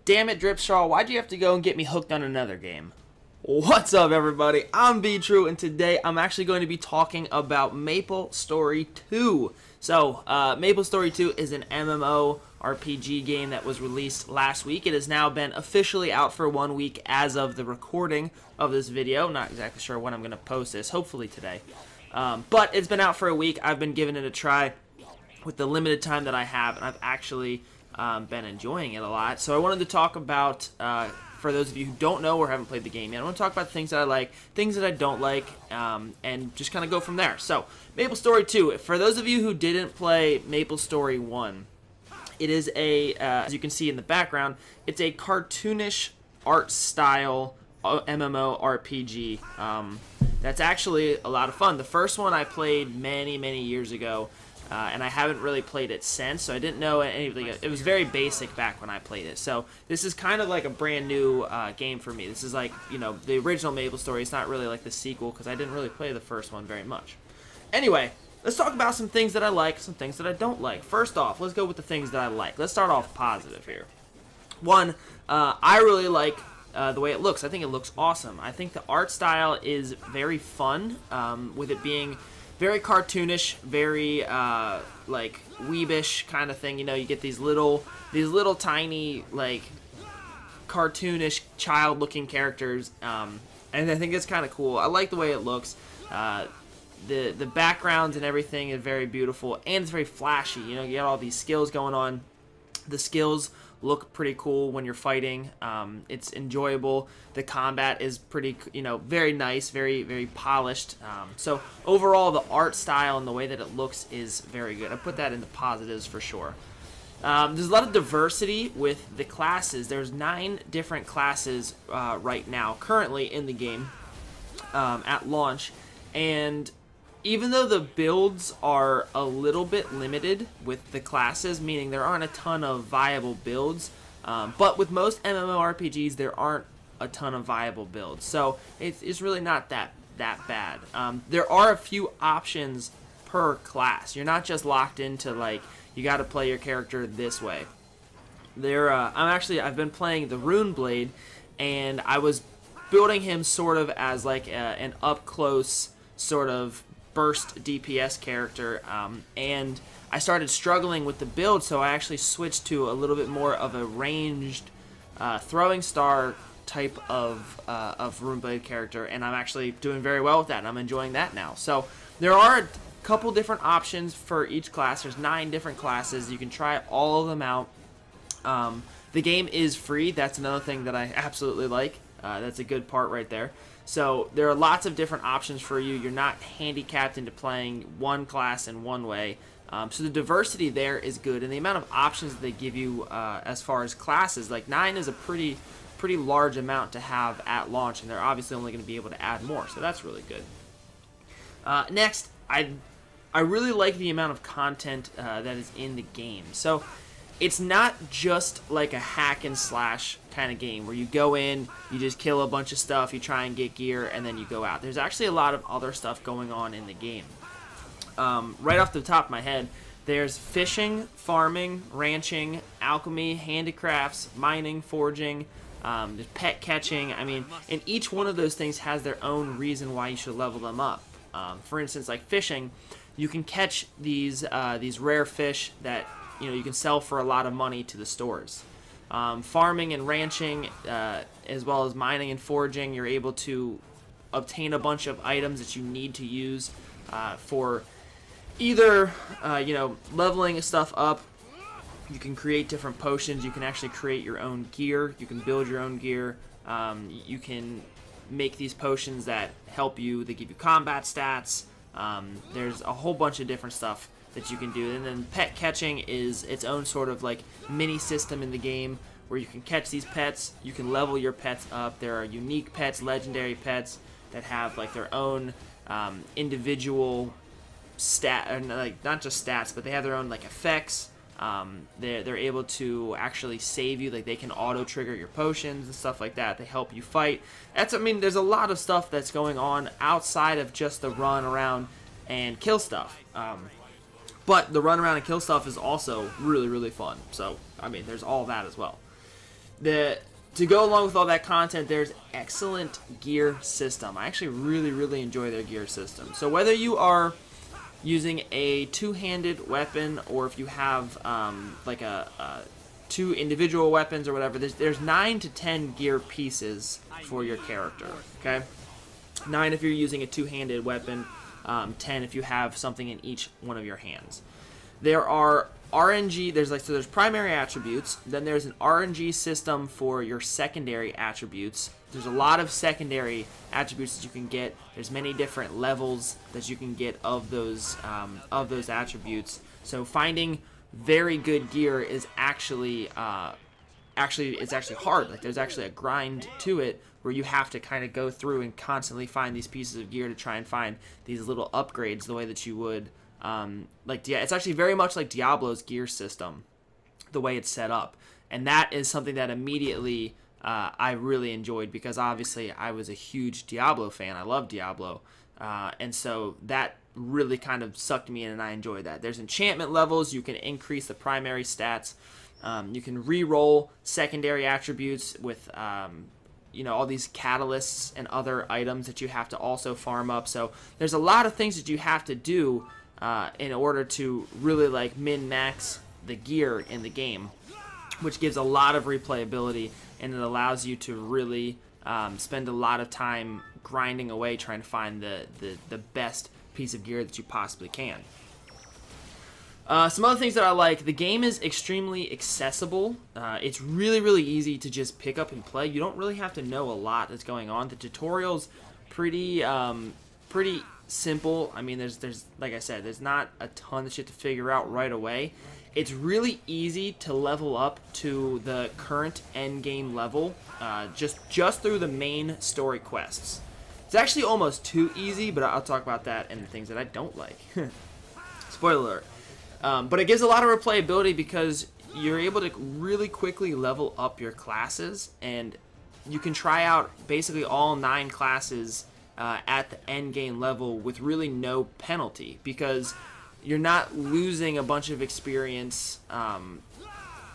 Damn it, Dripstraw, why'd you have to go and get me hooked on another game? What's up, everybody? I'm B-True, and today I'm actually going to be talking about MapleStory 2. So, MapleStory 2 is an MMO RPG game that was released last week. It has now been officially out for 1 week as of the recording of this video. Not exactly sure when I'm going to post this, hopefully today. But it's been out for a week. I've been giving it a try with the limited time that I have, and I've actually been enjoying it a lot. So I wanted to talk about, for those of you who don't know or haven't played the game yet, I want to talk about things that I like, things that I don't like, and just kind of go from there. So, MapleStory 2, for those of you who didn't play MapleStory 1, it is a, as you can see in the background, it's a cartoonish art style MMO RPG. That's actually a lot of fun. The first one I played many years ago, and I haven't really played it since, so I didn't know anything. It was very basic back when I played it. So this is kind of like a brand new game for me. This is like, you know, the original MapleStory. It's not really like the sequel because I didn't really play the first one very much. Anyway, let's talk about some things that I like, some things that I don't like. First off, let's go with the things that I like. Let's start off positive here. One, I really like the way it looks. I think it looks awesome. I think the art style is very fun, with it being very cartoonish, very like weebish kind of thing. You know, you get these little tiny like cartoonish child-looking characters, and I think it's kind of cool. I like the way it looks. The backgrounds and everything is very beautiful, and it's very flashy. You know, you got all these skills going on. The skills look pretty cool when you're fighting. It's enjoyable. The combat is pretty, you know, very nice, very polished. So overall, the art style and the way that it looks is very good. I put that in the positives for sure. There's a lot of diversity with the classes. There's 9 different classes right now, currently in the game at launch, and even though the builds are a little bit limited with the classes, meaning there aren't a ton of viable builds, but with most MMORPGs, there aren't a ton of viable builds. So it's really not that bad. There are a few options per class. You're not just locked into, like, you got to play your character this way. I've been playing the Runeblade, and I was building him sort of as like an up-close sort of burst DPS character, and I started struggling with the build, so I actually switched to a little bit more of a ranged throwing star type of Runeblade character, and I'm actually doing very well with that, and I'm enjoying that now. So there are a couple different options for each class. There's 9 different classes. You can try all of them out. The game is free. That's another thing that I absolutely like. That's a good part right there. So there are lots of different options for you. You're not handicapped into playing one class in one way. So the diversity there is good, and the amount of options that they give you as far as classes, like 9 is a pretty large amount to have at launch, and they're obviously only going to be able to add more. So that's really good. Next, I really like the amount of content that is in the game. So it's not just like a hack and slash kind of game where you go in, you just kill a bunch of stuff, you try and get gear, and then you go out. There's actually a lot of other stuff going on in the game. Right off the top of my head, there's fishing, farming, ranching, alchemy, handicrafts, mining, forging, there's pet catching. I mean, and each one of those things has their own reason why you should level them up. For instance, like fishing, you can catch these rare fish that, you know, you can sell for a lot of money to the stores. Farming and ranching, as well as mining and forging, you're able to obtain a bunch of items that you need to use for either, you know, leveling stuff up. You can create different potions. You can actually create your own gear. You can build your own gear. You can make these potions that help you. They give you combat stats. There's a whole bunch of different stuff that you can do. And then pet catching is its own sort of like mini system in the game where you can catch these pets, you can level your pets up. There are unique pets, legendary pets that have like their own individual stat, or like not just stats, but they have their own like effects. They're able to actually save you, like they can auto trigger your potions and stuff like that. They help you fight. I mean, there's a lot of stuff that's going on outside of just the run around and kill stuff. But the run around and kill stuff is also really fun. So, I mean, there's all that as well. To go along with all that content, there's excellent gear system. I actually really enjoy their gear system. So whether you are using a two-handed weapon, or if you have like two individual weapons or whatever, there's 9 to 10 gear pieces for your character. Okay, 9 if you're using a two-handed weapon, 10 if you have something in each one of your hands. There are RNG, there's primary attributes, then there's an RNG system for your secondary attributes. There's a lot of secondary attributes that you can get. There's many different levels that you can get of those attributes. So finding very good gear is actually hard. Like, there's actually a grind to it where you have to kind of go through and constantly find these pieces of gear to try and find these little upgrades the way that you would. It's actually very much like Diablo's gear system, the way it's set up, and that is something that immediately I really enjoyed, because obviously I was a huge Diablo fan. I love Diablo, and so that really kind of sucked me in, and I enjoyed that. There's enchantment levels. You can increase the primary stats. You can re-roll secondary attributes with all these catalysts and other items that you have to also farm up. So there's a lot of things that you have to do in order to really like min-max the gear in the game, which gives a lot of replayability, and it allows you to really spend a lot of time grinding away trying to find the best piece of gear that you possibly can. Some other things that I like: the game is extremely accessible. It's really easy to just pick up and play. You don't really have to know a lot that's going on. The tutorial's pretty simple. I mean, there's like I said, there's not a ton of shit to figure out right away. It's really easy to level up to the current end game level just through the main story quests. It's actually almost too easy, but I'll talk about that and the things that I don't like. Spoiler alert. But it gives a lot of replayability because you're able to really quickly level up your classes, and you can try out basically all 9 classes at the end game level with really no penalty, because you're not losing a bunch of experience.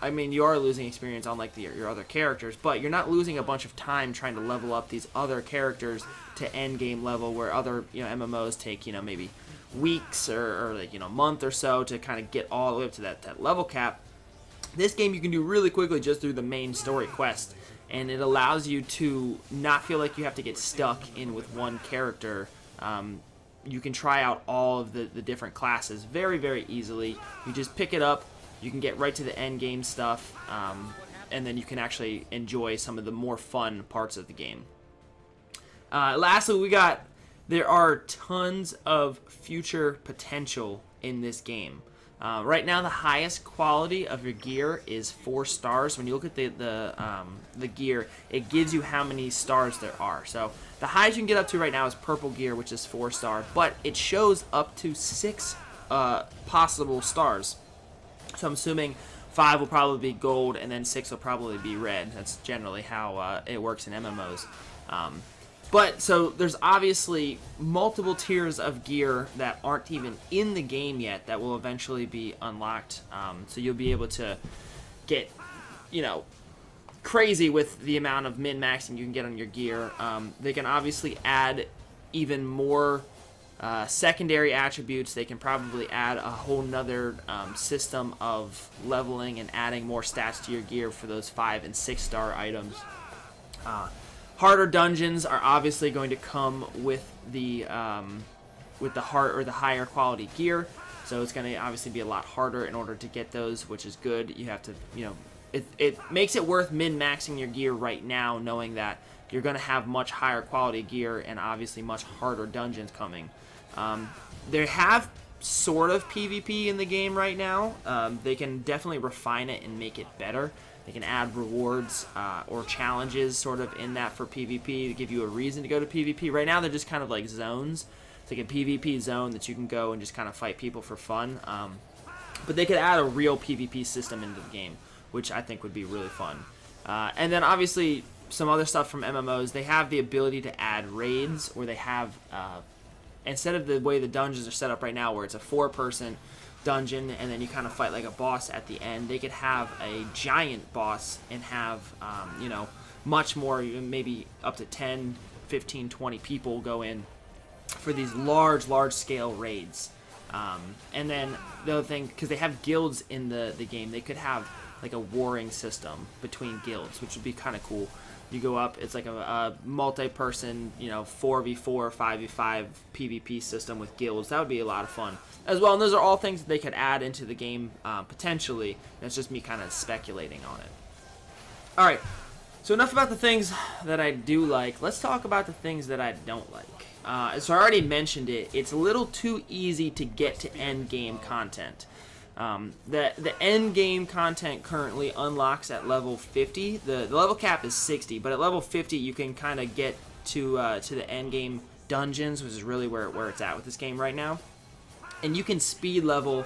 I mean, you are losing experience on like your other characters, but you're not losing a bunch of time trying to level up these other characters to end game level, where other MMOs take maybe weeks or like a month or so to kind of get all the way up to that level cap. This game you can do really quickly just through the main story quest, and it allows you to not feel like you have to get stuck in with one character. You can try out all of the different classes very easily. You just pick it up, you can get right to the end game stuff, and then you can actually enjoy some of the more fun parts of the game. Lastly, there are tons of future potential in this game. Right now, the highest quality of your gear is 4 stars. When you look at the gear, it gives you how many stars there are. So the highest you can get up to right now is purple gear, which is 4 star, but it shows up to 6 possible stars. So I'm assuming 5 will probably be gold, and then 6 will probably be red. That's generally how it works in MMOs. But so there's obviously multiple tiers of gear that aren't even in the game yet that will eventually be unlocked. So you'll be able to get, crazy with the amount of min-maxing you can get on your gear. They can obviously add even more secondary attributes. They can probably add a whole nother system of leveling and adding more stats to your gear for those 5 and 6 star items. Harder dungeons are obviously going to come with the higher quality gear, so it's going to obviously be a lot harder in order to get those, which is good. You have to, it makes it worth min-maxing your gear right now, knowing that you're going to have much higher quality gear and obviously much harder dungeons coming. They have sort of PvP in the game right now. They can definitely refine it and make it better. They can add rewards or challenges sort of in that for PvP to give you a reason to go to PvP. Right now they're just kind of like zones. It's like a PvP zone that you can go and just kind of fight people for fun. But they could add a real PvP system into the game, which I think would be really fun. And then obviously some other stuff from MMOs. They have the ability to add raids, or they have, instead of the way the dungeons are set up right now where it's a 4-person dungeon, and then you kind of fight like a boss at the end. They could have a giant boss and have, you know, much more, maybe up to 10, 15, 20 people go in for these large scale raids. And then the other thing, because they have guilds in the game, they could have like a warring system between guilds, which would be kind of cool. You go up, it's like a multi-person, you know, 4v4, 5v5 PvP system with guilds. That would be a lot of fun as well. And those are all things that they could add into the game potentially. And it's just me kind of speculating on it. All right, so enough about the things that I do like. Let's talk about the things that I don't like. So I already mentioned it. It's a little too easy to get to end game content. The end game content currently unlocks at level 50. The level cap is 60, but at level 50 you can kind of get to the end game dungeons, which is really where it's at with this game right now. And you can speed level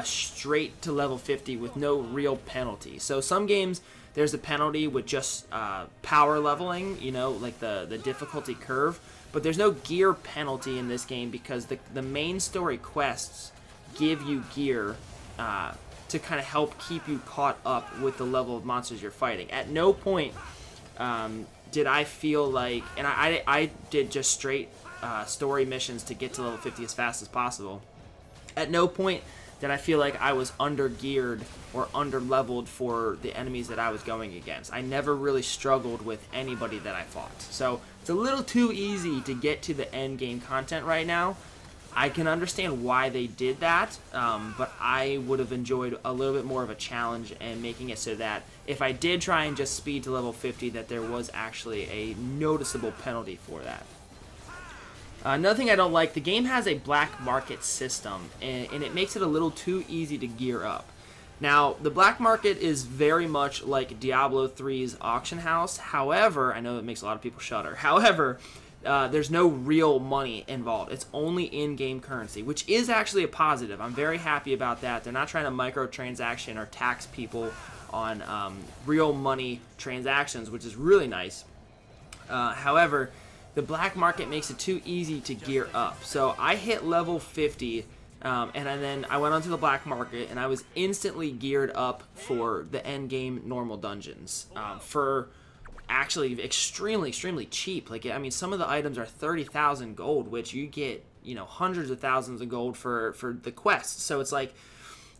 straight to level 50 with no real penalty. So some games there's a penalty with just power leveling, you know, like the difficulty curve, but there's no gear penalty in this game because the main story quests give you gear to kind of help keep you caught up with the level of monsters you're fighting. At no point did I feel like, and I did just straight story missions to get to level 50 as fast as possible. At no point did I feel like I was under-geared or under-leveled for the enemies that I was going against. I never really struggled with anybody that I fought. So it's a little too easy to get to the end game content right now. I can understand why they did that, but I would have enjoyed a little bit more of a challenge and making it so that if I did try and just speed to level 50, that there was actually a noticeable penalty for that. Another thing I don't like, the game has a black market system, and it makes it a little too easy to gear up. Now, the black market is very much like Diablo 3's auction house. However, I know it makes a lot of people shudder. However, there's no real money involved. It's only in-game currency, which is actually a positive. I'm very happy about that. They're not trying to microtransaction or tax people on real money transactions, which is really nice. However, the black market makes it too easy to gear up. So I hit level 50, and then I went onto the black market, and I was instantly geared up for the end-game normal dungeons. For actually extremely cheap. Like, I mean, some of the items are 30,000 gold, which you get, you know, hundreds of thousands of gold for the quests. So it's like,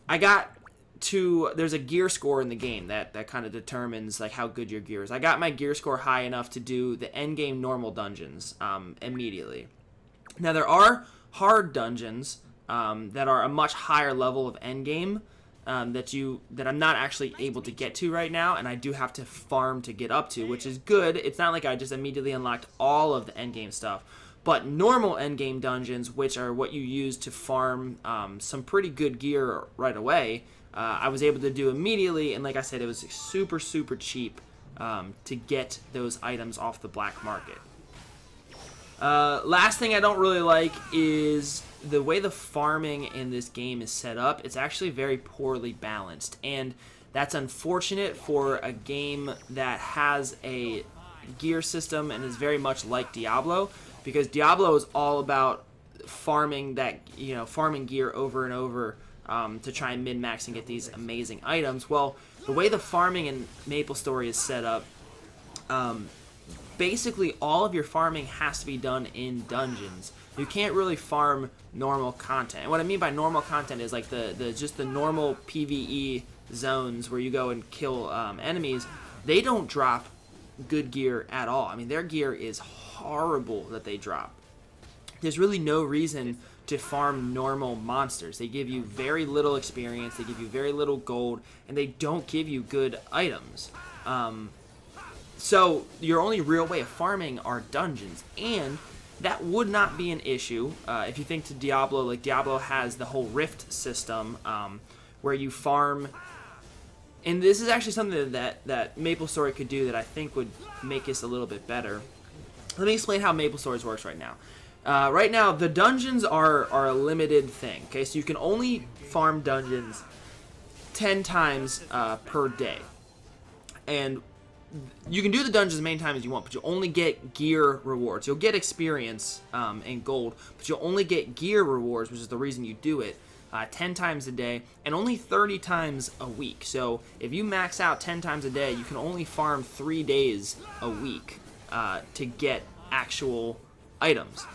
I got to, there's a gear score in the game that kind of determines like how good your gear is. I got my gear score high enough to do the end game normal dungeons immediately. Now there are hard dungeons that are a much higher level of end game that I'm not actually able to get to right now, and I do have to farm to get up to, which is good. It's not like I just immediately unlocked all of the endgame stuff, but normal endgame dungeons, which are what you use to farm some pretty good gear right away, I was able to do immediately, and like I said, it was super cheap to get those items off the black market. Last thing I don't really like is the way the farming in this game is set up. It's actually very poorly balanced, and that's unfortunate for a game that has a gear system and is very much like Diablo, because Diablo is all about farming that, you know, farming gear over and over to try and min-max and get these amazing items. Well, the way the farming in MapleStory is set up, basically all of your farming has to be done in dungeons. You can't really farm normal content. And what I mean by normal content is like just the normal PvE zones where you go and kill enemies. They don't drop good gear at all. I mean, their gear is horrible that they drop. There's really no reason to farm normal monsters. They give you very little experience, they give you very little gold, and they don't give you good items. So your only real way of farming are dungeons, and that would not be an issue if you think to Diablo. Like, Diablo has the whole Rift system where you farm, and this is actually something that MapleStory could do that I think would make this a little bit better. Let me explain how MapleStory works right now. Right now, the dungeons are a limited thing. Okay, so you can only farm dungeons 10 times per day, and you can do the dungeons as many times as you want, but you'll only get gear rewards. You'll get experience and gold, but you'll only get gear rewards, which is the reason you do it, 10 times a day, and only 30 times a week. So if you max out 10 times a day, you can only farm 3 days a week to get actual items.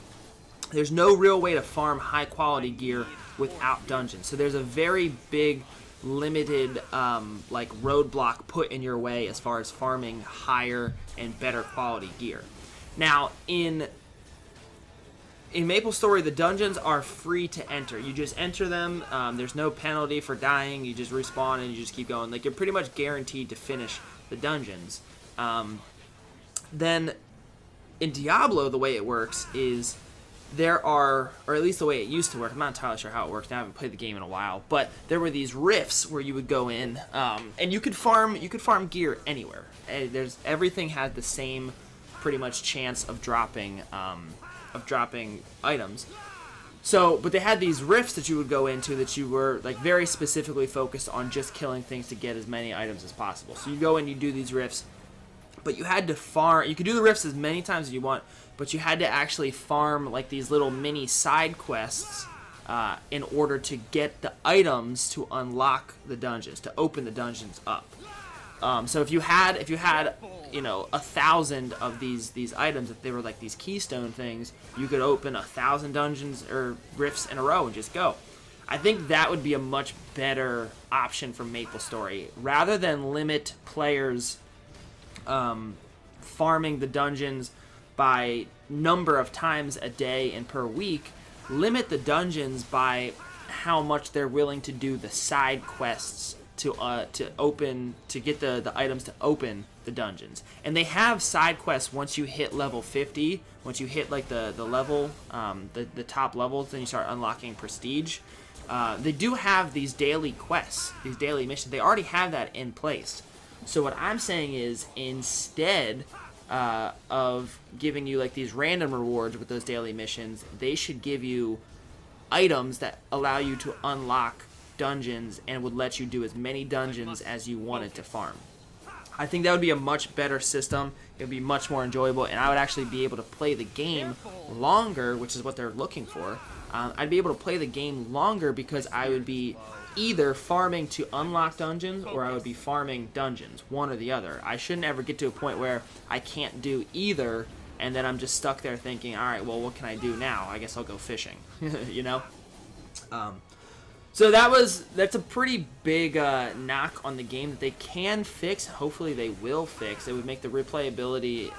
There's no real way to farm high quality gear without dungeons. So there's a very big limited like roadblock put in your way as far as farming higher and better quality gear. Now in MapleStory, the dungeons are free to enter. You just enter them. There's no penalty for dying. You just respawn and you just keep going. Like, you're pretty much guaranteed to finish the dungeons. Then in Diablo, the way it works is there are, or at least the way it used to work, I'm not entirely sure how it works now, I haven't played the game in a while, but there were these rifts where you would go in, and you could farm gear anywhere. Everything had the same pretty much chance of dropping items. So, but they had these rifts that you would go into that you were like very specifically focused on just killing things to get as many items as possible. So you go in, you do these rifts, but you had to farm. You could do the rifts as many times as you want, but you had to actually farm like these little mini side quests in order to get the items to unlock the dungeons, to open the dungeons up. So if you had you know 1,000 of these items, if they were like these keystone things, you could open 1,000 dungeons or rifts in a row and just go. I think that would be a much better option for MapleStory rather than limit players farming the dungeons by number of times a day and per week. Limit the dungeons by how much they're willing to do the side quests to get the items to open the dungeons. And they have side quests once you hit level 50. Once you hit like the level, the top levels, then you start unlocking prestige. They do have these daily quests, these daily missions. They already have that in place. So what I'm saying is, instead of giving you like these random rewards with those daily missions, they should give you items that allow you to unlock dungeons and would let you do as many dungeons as you wanted to farm. I think that would be a much better system. It would be much more enjoyable, and I would actually be able to play the game longer, which is what they're looking for. I'd be able to play the game longer because I would be either farming to unlock dungeons or I would be farming dungeons, one or the other. I shouldn't ever get to a point where I can't do either and then I'm just stuck there thinking, alright, well, what can I do now? I guess I'll go fishing, you know? So that's a pretty big knock on the game that they can fix. Hopefully they will fix. It would make the replayability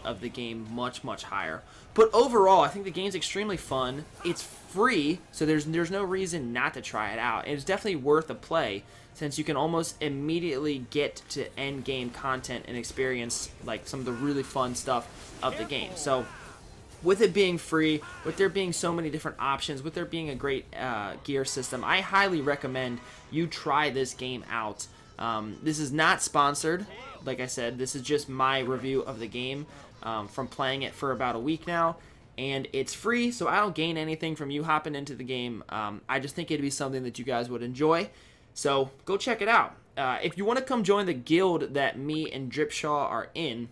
of the game much, much higher. But overall, I think the game's extremely fun. It's free, so there's no reason not to try it out. And it's definitely worth a play, since you can almost immediately get to end game content and experience like some of the really fun stuff of the game. So with it being free, with there being so many different options, with there being a great gear system, I highly recommend you try this game out. This is not sponsored. Like I said, this is just my review of the game from playing it for about a week now. And it's free, so I don't gain anything from you hopping into the game. I just think it'd be something that you guys would enjoy. So go check it out. If you want to come join the guild that me and Dripshaw are in,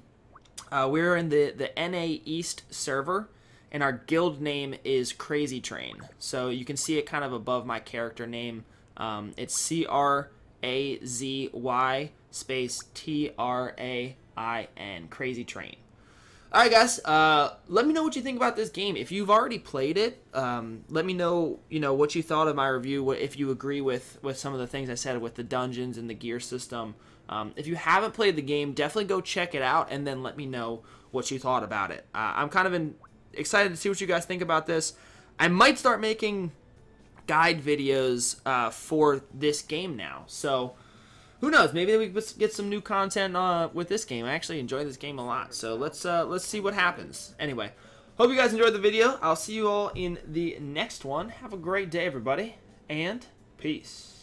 we're in the NA East server, and our guild name is Crazy Train. So you can see it kind of above my character name. It's CRAZY space TRAIN, Crazy Train. Alright guys, let me know what you think about this game. If you've already played it, let me know, what you thought of my review, if you agree with some of the things I said with the dungeons and the gear system. If you haven't played the game, definitely go check it out and then let me know what you thought about it. I'm kind of excited to see what you guys think about this. I might start making guide videos for this game now, so who knows? Maybe we get some new content with this game. I actually enjoy this game a lot, so let's see what happens. Anyway, hope you guys enjoyed the video. I'll see you all in the next one. Have a great day, everybody, and peace.